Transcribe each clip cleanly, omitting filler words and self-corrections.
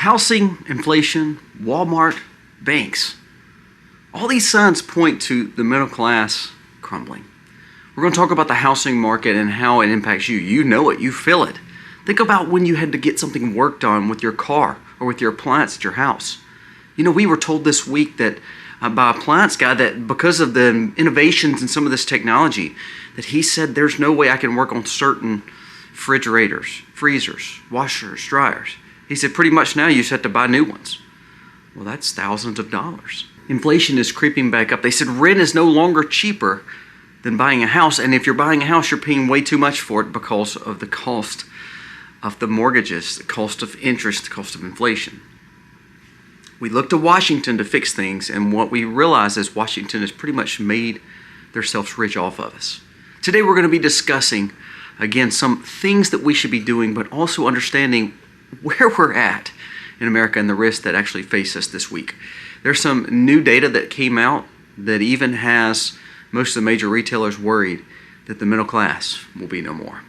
Housing, inflation, Walmart, banks. All these signs point to the middle class crumbling. We're going to talk about the housing market and how it impacts you. You know it. You feel it. Think about when you had to get something worked on with your car or with your appliance at your house. You know, we were told this week that by a appliance guy that because of the innovations in some of this technology, that he said there's no way I can work on certain refrigerators, freezers, washers, dryers. He said pretty much now you just have to buy new ones. Well, that's thousands of dollars. Inflation is creeping back up. They said rent is no longer cheaper than buying a house. And if you're buying a house, you're paying way too much for it because of the cost of the mortgages, the cost of interest, the cost of inflation. We look to Washington to fix things, and what we realize is Washington has pretty much made themselves rich off of us. Today we're going to be discussing, again, some things that we should be doing, but also understanding where we're at in America and the risks that actually face us this week. There's some new data that came out that even has most of the major retailers worried that the middle class will be no more.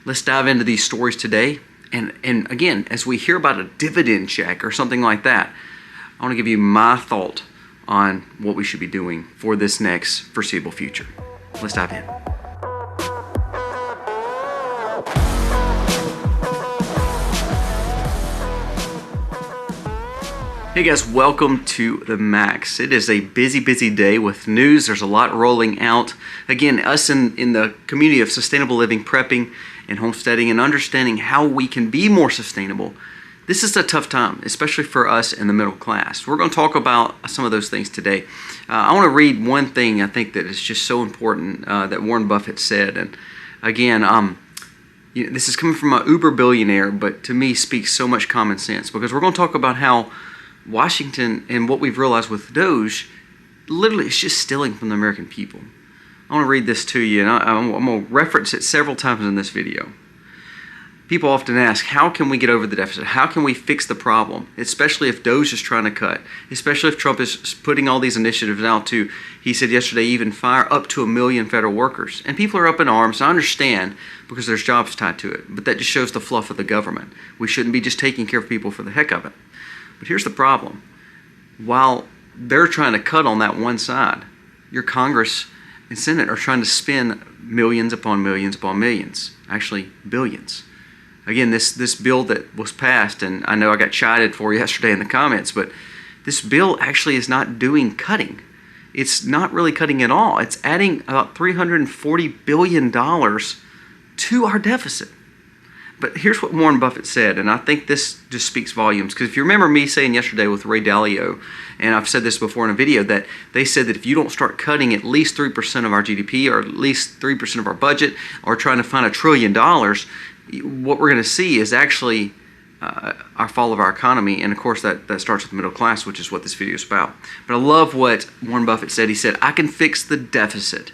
Let's dive into these stories today. And again, as we hear about a dividend check or something like that, I want to give you my thought on what we should be doing for this next foreseeable future. Let's dive in. Hey guys, welcome to the Max. It is a busy day with news. There's a lot rolling out. Again, us in the community of sustainable living, prepping, and homesteading, and understanding how we can be more sustainable. This is a tough time, especially for us in the middle class. We're going to talk about some of those things today. I want to read one thing I think that is just so important that Warren Buffett said. And again, this is coming from an uber billionaire, but to me speaks so much common sense, because we're going to talk about how Washington and what we've realized with Doge, literally it's just stealing from the American people. I want to read this to you, and I'm going to reference it several times in this video. People often ask, how can we get over the deficit? How can we fix the problem? Especially if Doge is trying to cut, especially if Trump is putting all these initiatives out to, he said yesterday, even fire up to 1 million federal workers. And people are up in arms. I understand, because there's jobs tied to it, but that just shows the fluff of the government. We shouldn't be just taking care of people for the heck of it. But here's the problem. While they're trying to cut on that one side, your Congress and Senate are trying to spend millions upon millions upon millions, actually billions. Again, this bill that was passed, and I know I got chided for yesterday in the comments, but this bill actually is not doing cutting. It's not really cutting at all. It's adding about $340 billion to our deficit. But here's what Warren Buffett said, and I think this just speaks volumes, because if you remember me saying yesterday with Ray Dalio, and I've said this before in a video, that they said that if you don't start cutting at least 3% of our GDP, or at least 3% of our budget, or trying to find $1 trillion, what we're going to see is actually our fall of our economy. And of course that starts with the middle class, which is what this video is about. But I love what Warren Buffett said. He said, I can fix the deficit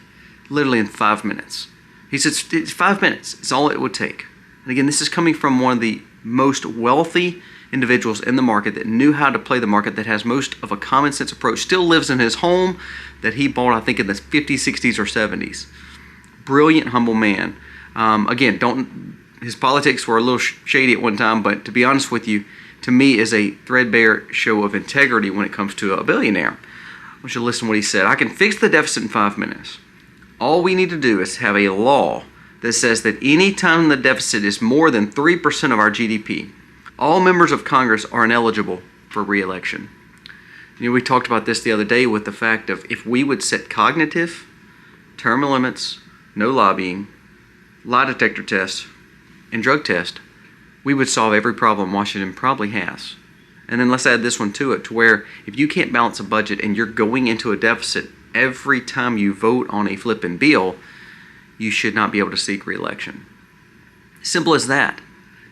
literally in 5 minutes. He said, it's 5 minutes. It's all it would take. And again, this is coming from one of the most wealthy individuals in the market that knew how to play the market, that has most of a common sense approach, still lives in his home that he bought, I think, in the 50s, 60s, or 70s. Brilliant, humble man. Again, his politics were a little shady at one time, but to be honest with you, to me is a threadbare show of integrity when it comes to a billionaire. I want you to listen to what he said. I can fix the deficit in 5 minutes. All we need to do is have a law that says that any time the deficit is more than 3% of our GDP, all members of Congress are ineligible for re-election. You know, we talked about this the other day with the fact of if we would set cognitive, term limits, no lobbying, lie detector tests, and drug test, we would solve every problem Washington probably has. And then let's add this one to it, to where if you can't balance a budget and you're going into a deficit every time you vote on a flipping bill, you should not be able to seek re-election. Simple as that.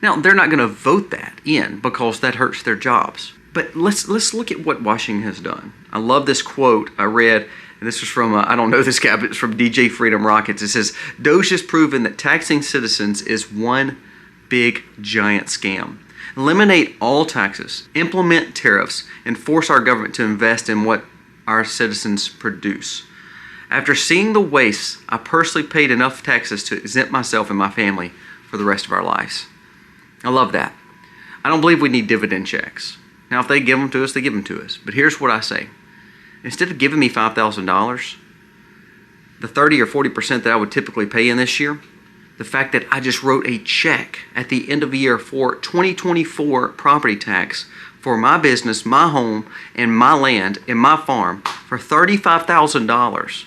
Now, they're not going to vote that in because that hurts their jobs. But let's look at what Washington has done. I love this quote I read, and this was from, I don't know this guy, but it's from DJ Freedom Rockets. It says, Doge has proven that taxing citizens is one big, giant scam. Eliminate all taxes, implement tariffs, and force our government to invest in what our citizens produce. After seeing the waste, I personally paid enough taxes to exempt myself and my family for the rest of our lives. I love that. I don't believe we need dividend checks. Now, if they give them to us, they give them to us. But here's what I say. Instead of giving me $5,000, the 30 or 40% that I would typically pay in this year, the fact that I just wrote a check at the end of the year for 2024 property tax for my business, my home, and my land, and my farm for $35,000,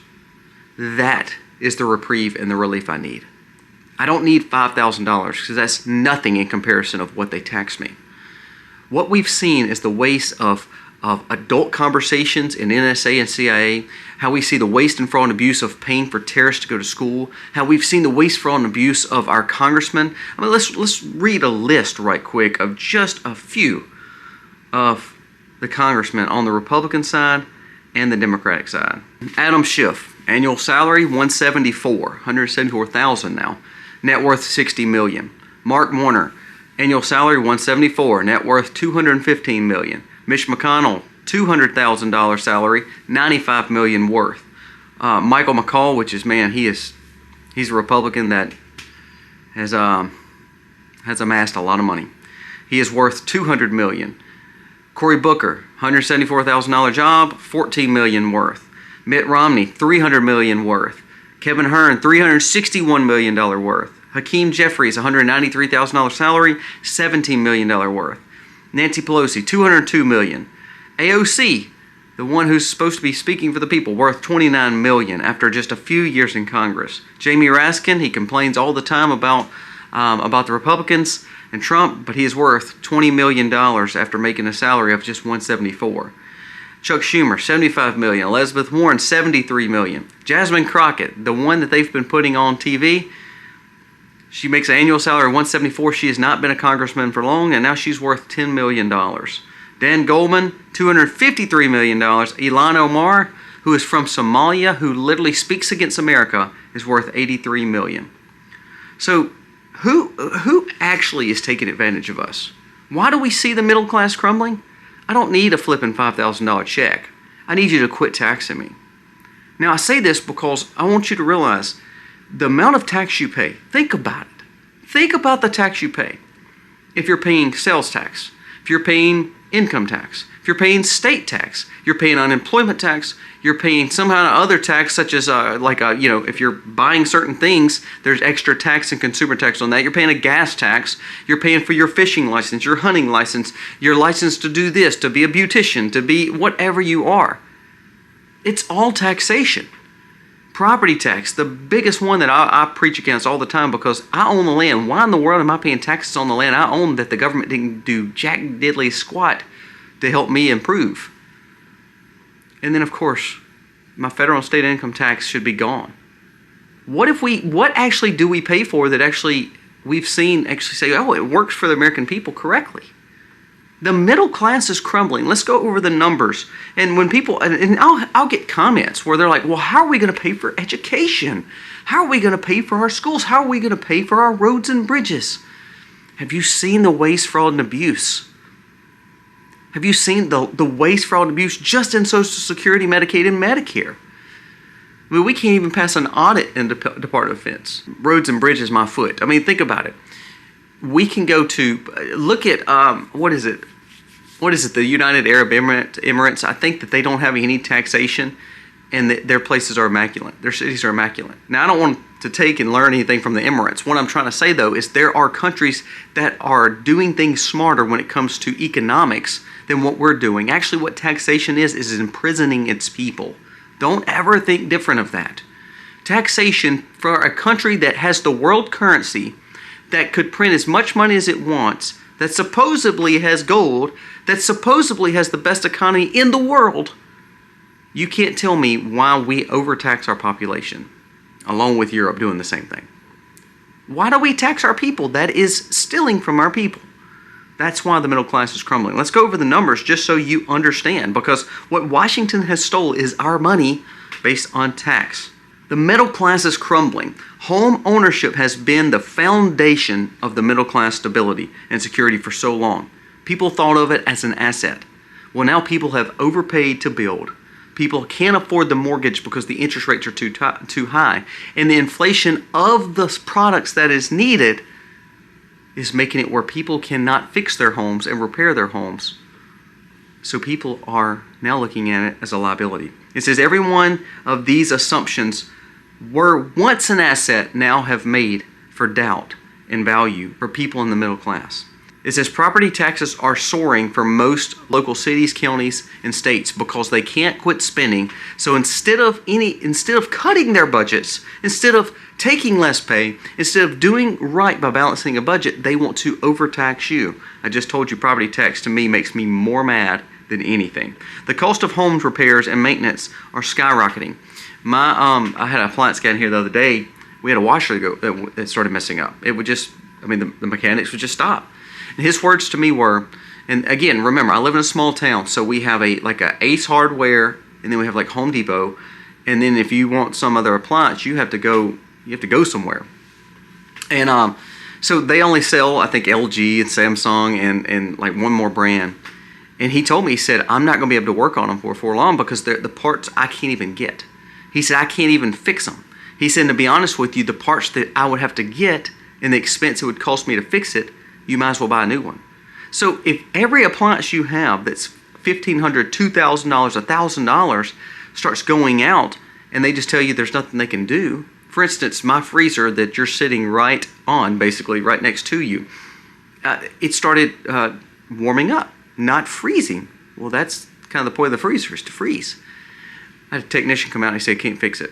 that is the reprieve and the relief I need. I don't need $5,000 because that's nothing in comparison of what they tax me. What we've seen is the waste of adult conversations in NSA and CIA, how we see the waste and fraud and abuse of paying for terrorists to go to school, how we've seen the waste, fraud, and abuse of our congressmen. I mean, let's read a list right quick of just a few of the congressmen on the Republican side and the Democratic side. Adam Schiff, annual salary $174,000 now, net worth $60 million. Mark Warner, annual salary $174,000, net worth $215 million. Mitch McConnell, $200,000 salary, $95 million worth. Michael McCall, which is, man, he's a Republican that has amassed a lot of money. He is worth $200 million. Cory Booker, $174,000 job, $14 million worth. Mitt Romney, $300 million worth. Kevin Hearn, $361 million worth. Hakeem Jeffries, $193,000 salary, $17 million worth. Nancy Pelosi, $202 million. AOC, the one who's supposed to be speaking for the people, worth $29 million after just a few years in Congress. Jamie Raskin, he complains all the time about the Republicans and Trump, but he is worth $20 million after making a salary of just $174. Chuck Schumer, $75 million. Elizabeth Warren, $73 million. Jasmine Crockett, the one that they've been putting on TV, she makes an annual salary of $174. She has not been a congressman for long, and now she's worth $10 million. Dan Goldman, $253 million. Ilhan Omar, who is from Somalia, who literally speaks against America, is worth $83 million. So who actually is taking advantage of us? Why do we see the middle class crumbling? I don't need a flipping $5,000 check. I need you to quit taxing me. Now, I say this because I want you to realize the amount of tax you pay. Think about it. Think about the tax you pay. If you're paying sales tax, if you're paying income tax, if you're paying state tax, you're paying unemployment tax, you're paying some kind of other tax, such as if you're buying certain things, there's extra tax and consumer tax on that. You're paying a gas tax. You're paying for your fishing license, your hunting license, your license to do this, to be a beautician, to be whatever you are. It's all taxation. Property tax, the biggest one that I preach against all the time, because I own the land. Why in the world am I paying taxes on the land I own that the government didn't do jack diddly squat to help me improve? And then, of course, my federal and state income tax should be gone. What actually do we pay for that actually we've seen actually say, oh, it works for the American people correctly? The middle class is crumbling. Let's go over the numbers. And when people, and I'll get comments where they're like, well, how are we going to pay for education? How are we going to pay for our schools? How are we going to pay for our roads and bridges? Have you seen the waste, fraud, and abuse? Have you seen the waste, fraud, and abuse just in Social Security, Medicaid, and Medicare? I mean, we can't even pass an audit in the Department of Defense. Roads and bridges, my foot. I mean, think about it. We can go to, look at, what is it, the United Arab Emirates. I think that they don't have any taxation, and their places are immaculate. Their cities are immaculate. Now, I don't want to take and learn anything from the Emirates. What I'm trying to say, though, is there are countries that are doing things smarter when it comes to economics than what we're doing. Actually, what taxation is imprisoning its people. Don't ever think different of that. Taxation for a country that has the world currency, that could print as much money as it wants, that supposedly has gold, that supposedly has the best economy in the world, you can't tell me why we overtax our population, along with Europe doing the same thing. Why do we tax our people? That is stealing from our people. That's why the middle class is crumbling. Let's go over the numbers just so you understand, because what Washington has stole is our money based on tax. The middle class is crumbling. Home ownership has been the foundation of the middle class stability and security for so long. People thought of it as an asset. Well, now people have overpaid to build. People can't afford the mortgage because the interest rates are too high. And the inflation of the products that is needed is making it where people cannot fix their homes and repair their homes. So people are now looking at it as a liability. It says every one of these assumptions were once an asset, now have made for doubt and value for people in the middle class. It says property taxes are soaring for most local cities, counties, and states because they can't quit spending. So instead of cutting their budgets, instead of taking less pay, instead of doing right by balancing a budget, they want to overtax you. I just told you property tax to me makes me more mad than anything. The cost of homes repairs and maintenance are skyrocketing. I had an appliance guy in here the other day. We had a washer that started messing up. It would just, the mechanics would just stop. And his words to me were, and again, remember, I live in a small town, so we have a Ace Hardware, and then we have like Home Depot, and then if you want some other appliance, you have to go somewhere. And so they only sell, I think, LG and Samsung and like one more brand. And he told me, he said, I'm not going to be able to work on them for long because the parts I can't even get. He said, I can't even fix them. He said, to be honest with you, the parts that I would have to get and the expense it would cost me to fix it, you might as well buy a new one. So if every appliance you have that's $1,500, $2,000, $1,000 starts going out and they just tell you there's nothing they can do. For instance, my freezer that you're sitting right on, basically right next to you, it started warming up, not freezing. Well, that's kind of the point of the freezer, is to freeze. I had a technician come out and he said, can't fix it.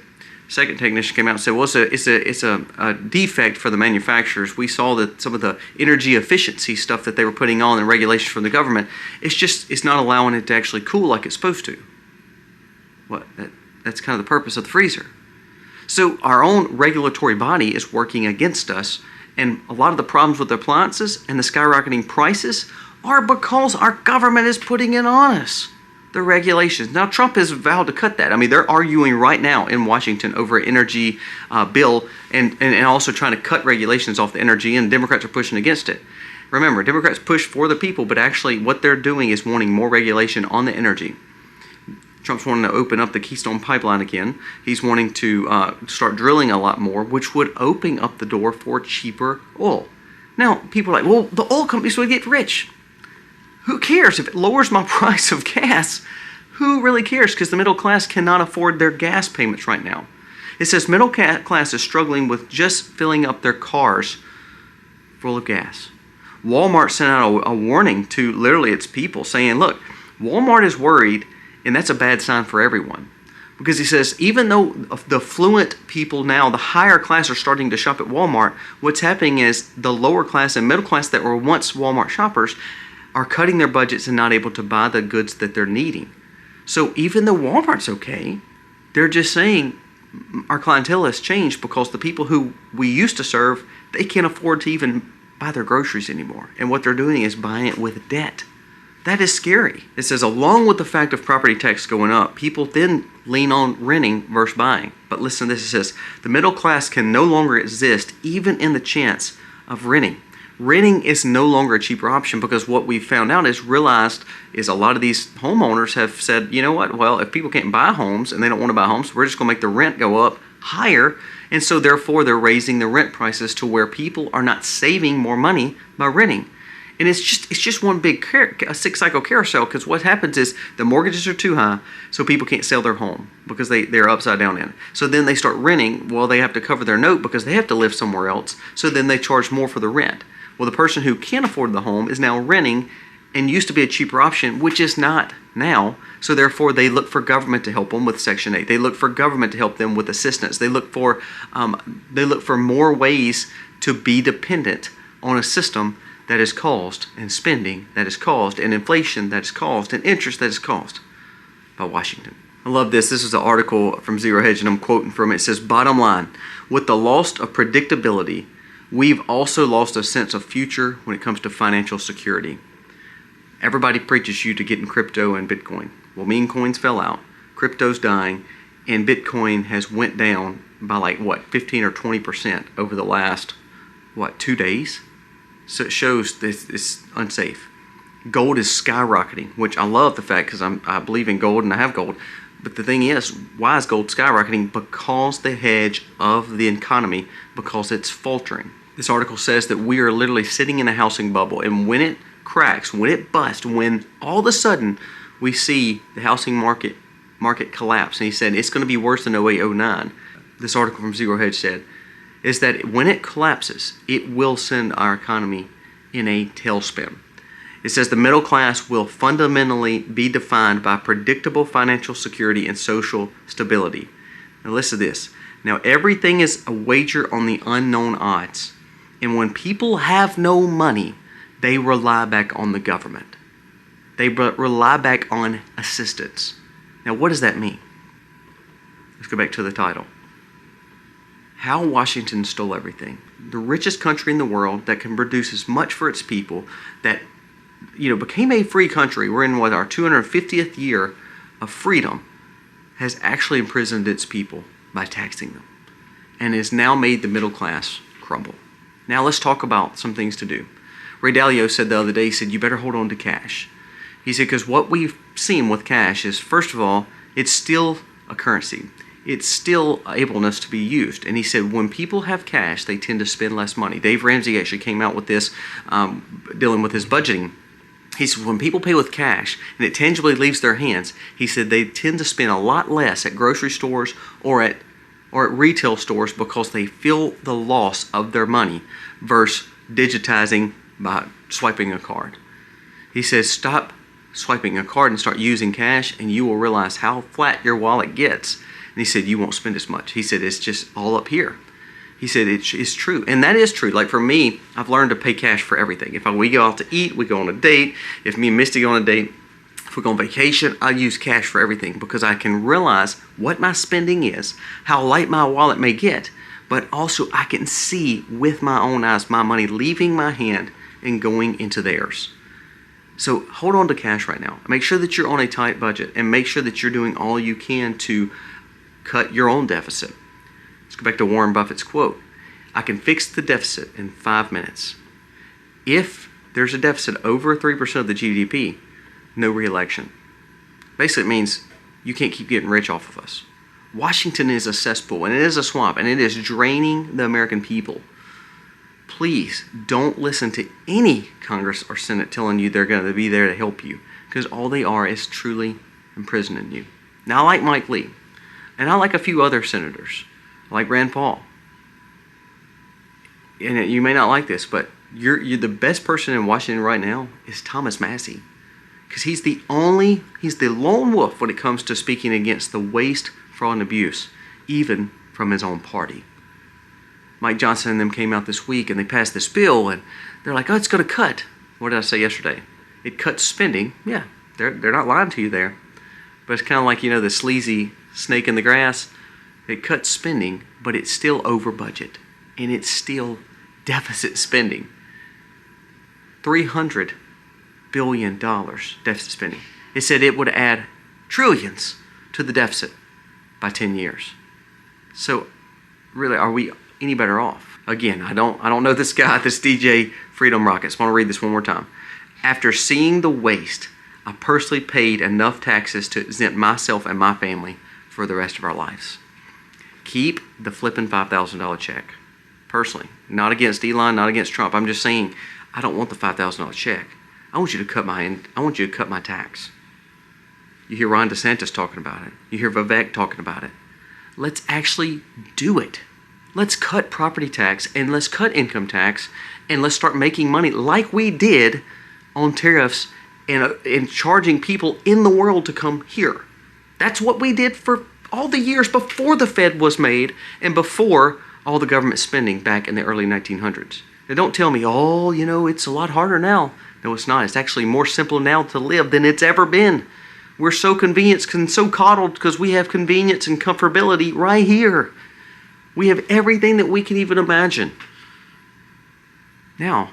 Second technician came out and said, well, it's a defect for the manufacturers. We saw that some of the energy efficiency stuff that they were putting on and regulations from the government, it's not allowing it to actually cool like it's supposed to. That's kind of the purpose of the freezer. So our own regulatory body is working against us, and a lot of the problems with the appliances and the skyrocketing prices are because our government is putting it on us. The regulations. Now, Trump has vowed to cut that. They're arguing right now in Washington over an energy bill and also trying to cut regulations off the energy, and Democrats are pushing against it. Remember, Democrats push for the people, but actually what they're doing is wanting more regulation on the energy. Trump's wanting to open up the Keystone Pipeline again. He's wanting to start drilling a lot more, which would open up the door for cheaper oil. Now, people are like, well, the oil companies would get rich. Who cares? If it lowers my price of gas, who really cares? Because the middle class cannot afford their gas payments right now. It says middle class is struggling with just filling up their cars full of gas. Walmart sent out a warning to literally its people saying, look, Walmart is worried, and that's a bad sign for everyone. Because he says, even though the affluent people now, the higher class, are starting to shop at Walmart, what's happening is the lower class and middle class that were once Walmart shoppers are cutting their budgets and not able to buy the goods that they're needing. So even though Walmart's okay, they're just saying our clientele has changed because the people who we used to serve, they can't afford to even buy their groceries anymore. And what they're doing is buying it with debt. That is scary. It says, along with the fact of property tax going up, people then lean on renting versus buying. But listen to this, it says, the middle class can no longer exist even in the chance of renting. Renting is no longer a cheaper option because what we've found out is a lot of these homeowners have said, you know what, well, if people can't buy homes and they don't want to buy homes, we're just going to make the rent go up higher. And so therefore they're raising the rent prices to where people are not saving more money by renting. And it's just one big six-cycle carousel, because what happens is the mortgages are too high, so people can't sell their home because they're upside down in it. So then they start renting. Well, they have to cover their note because they have to live somewhere else. So then they charge more for the rent. Well, the person who can't afford the home is now renting, and used to be a cheaper option, which is not now. So therefore, they look for government to help them with Section 8. They look for government to help them with assistance. They look for more ways to be dependent on a system that is caused, and spending that is caused, and inflation that is caused, and interest that is caused by Washington. I love this. This is an article from Zero Hedge, and I'm quoting from it. It says, bottom line, with the loss of predictability, we've also lost a sense of future when it comes to financial security. Everybody preaches you to get in crypto and Bitcoin. Well, meme coins fell out, crypto's dying, and Bitcoin has went down by 15 or 20% over the last, 2 days? So it shows this it's unsafe. Gold is skyrocketing, which I love the fact, because I believe in gold and I have gold. But the thing is, why is gold skyrocketing? Because the hedge of the economy, because it's faltering. This article says that we are literally sitting in a housing bubble, and when it cracks, when it busts, when all of a sudden we see the housing market collapse, and he said it's going to be worse than 08, 09. This article from Zero Hedge said, is that when it collapses, it will send our economy in a tailspin. It says the middle class will fundamentally be defined by predictable financial security and social stability. Now listen to this. Now everything is a wager on the unknown odds. And when people have no money, they rely back on the government. They rely back on assistance. Now what does that mean? Let's go back to the title. How Washington stole everything. The richest country in the world that can produce as much for its people, that became a free country. We're in our 250th year of freedom, has actually imprisoned its people by taxing them, and has now made the middle class crumble. Now let's talk about some things to do. Ray Dalio said the other day, he said, you better hold on to cash. He said, because what we've seen with cash is, first of all, it's still a currency. It's still ableness to be used. And he said when people have cash, they tend to spend less money. Dave Ramsey actually came out with this, dealing with his budgeting. He said when people pay with cash and it tangibly leaves their hands, he said they tend to spend a lot less at grocery stores or at retail stores because they feel the loss of their money versus digitizing by swiping a card. He says stop swiping a card and start using cash, and you will realize how flat your wallet gets. And he said you won't spend as much. He said it's just all up here. He said it's true, and that is true. Like for me, I've learned to pay cash for everything. If we go out to eat, we go on a date. If me and Misty go on a date, if we go on vacation, I use cash for everything because I can realize what my spending is, how light my wallet may get, but also I can see with my own eyes my money leaving my hand and going into theirs. So hold on to cash right now. Make sure that you're on a tight budget, and make sure that you're doing all you can to cut your own deficit. Let's go back to Warren Buffett's quote. I can fix the deficit in 5 minutes. If there's a deficit over 3% of the GDP, no re-election. Basically, it means you can't keep getting rich off of us. Washington is a cesspool, and it is a swamp, and it is draining the American people. Please don't listen to any Congress or Senate telling you they're going to be there to help you, because all they are is truly imprisoning you. Now, I like Mike Lee, and I like a few other senators, like Rand Paul. And you may not like this, but you're the best person in Washington right now is Thomas Massie, because he's the lone wolf when it comes to speaking against the waste, fraud, and abuse, even from his own party. Mike Johnson and them came out this week and they passed this bill, and they're like, oh, it's going to cut. What did I say yesterday? It cuts spending. Yeah, they're not lying to you there. But it's kind of like, the sleazy snake in the grass. It cuts spending, but it's still over budget, and it's still deficit spending. $300 billion deficit spending. It said it would add trillions to the deficit by 10 years. So really, are we any better off? Again, I don't know this guy, this DJ Freedom Rockets. I want to read this one more time. After seeing the waste, I personally paid enough taxes to exempt myself and my family for the rest of our lives. Keep the flipping $5,000 check. Personally, not against Elon, not against Trump. I'm just saying, I don't want the $5,000 check. I want you to cut my tax. You hear Ron DeSantis talking about it. You hear Vivek talking about it. Let's actually do it. Let's cut property tax, and let's cut income tax, and let's start making money like we did on tariffs and charging people in the world to come here. That's what we did for all the years before the Fed was made and before all the government spending back in the early 1900s. Now don't tell me, it's a lot harder now. No, it's not. It's actually more simple now to live than it's ever been. We're so convenienced and so coddled because we have convenience and comfortability right here. We have everything that we can even imagine. Now,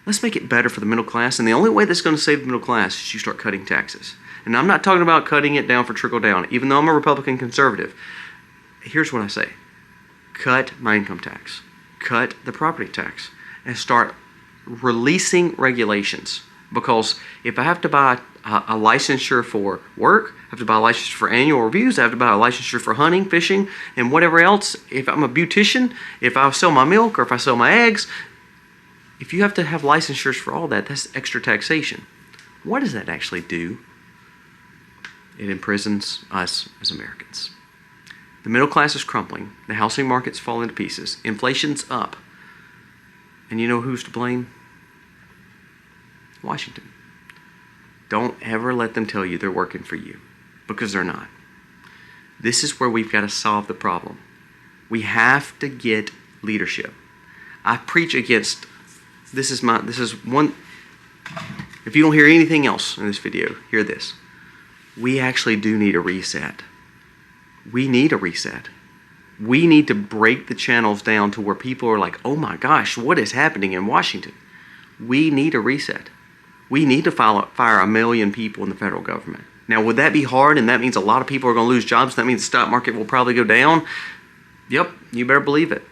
let's make it better for the middle class, and the only way that's going to save the middle class is you start cutting taxes. And I'm not talking about cutting it down for trickle down, even though I'm a Republican conservative. Here's what I say. Cut my income tax. Cut the property tax. And start releasing regulations. Because if I have to buy a licensure for work, I have to buy a licensure for annual reviews, I have to buy a licensure for hunting, fishing, and whatever else. If I'm a beautician, if I sell my milk or if I sell my eggs, if you have to have licensures for all that, that's extra taxation. What does that actually do? It imprisons us as Americans. The middle class is crumbling. The housing market's falling to pieces. Inflation's up. And you know who's to blame? Washington. Don't ever let them tell you they're working for you, because they're not. This is where we've got to solve the problem. We have to get leadership. I preach against, this is one, if you don't hear anything else in this video, hear this. We actually do need a reset. We need a reset. We need to break the channels down to where people are like, oh my gosh, what is happening in Washington? We need a reset. We need to fire 1 million people in the federal government. Now, would that be hard, and that means a lot of people are going to lose jobs? That means the stock market will probably go down? Yep, you better believe it.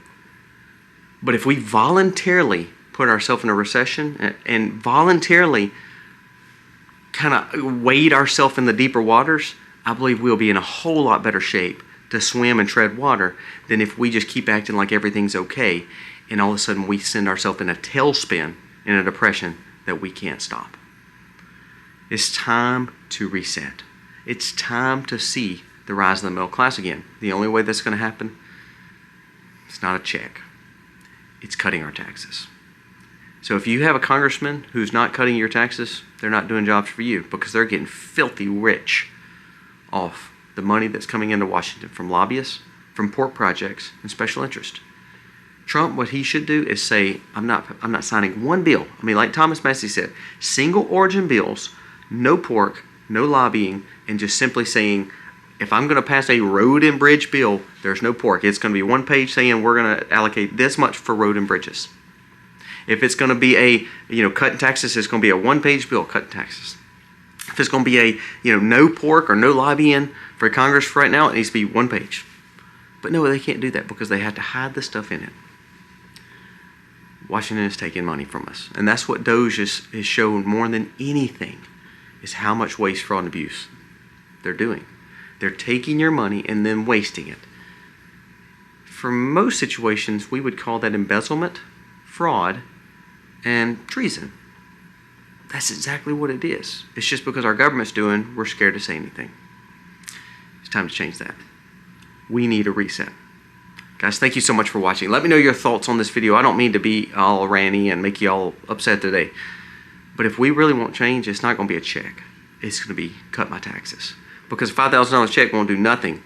But if we voluntarily put ourselves in a recession and voluntarily kind of wade ourselves in the deeper waters, I believe we'll be in a whole lot better shape to swim and tread water than if we just keep acting like everything's okay and all of a sudden we send ourselves in a tailspin, in a depression that we can't stop. It's time to reset. It's time to see the rise of the middle class again. The only way that's going to happen, it's not a check. It's cutting our taxes. So if you have a congressman who's not cutting your taxes, they're not doing jobs for you, because they're getting filthy rich off the money that's coming into Washington from lobbyists, from pork projects, and special interest. Trump, what he should do is say, I'm not signing one bill. I mean, like Thomas Massey said, single origin bills, no pork, no lobbying, and just simply saying, if I'm going to pass a road and bridge bill, there's no pork. It's going to be one page saying we're going to allocate this much for road and bridges. If it's going to be a, cutting taxes, it's going to be a one-page bill, cutting taxes. If it's going to be a, no pork or no lobbying for Congress right now, it needs to be one page. But no, they can't do that because they have to hide the stuff in it. Washington is taking money from us. And that's what DOGE is showing more than anything, is how much waste, fraud, and abuse they're doing. They're taking your money and then wasting it. For most situations, we would call that embezzlement, fraud, and treason. That's exactly what it is. It's just because our government's doing, we're scared to say anything. It's time to change that. We need a reset. Guys, thank you so much for watching. Let me know your thoughts on this video. I don't mean to be all ranty and make you all upset today. But if we really want change, it's not going to be a check. It's going to be cut my taxes. Because a $5,000 check won't do nothing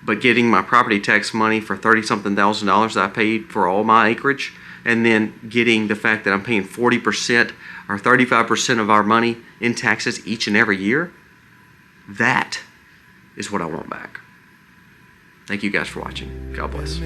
but getting my property tax money for $30-something thousand that I paid for all my acreage, and then getting the fact that I'm paying 40% or 35% of our money in taxes each and every year. That is what I want back. Thank you guys for watching. God bless.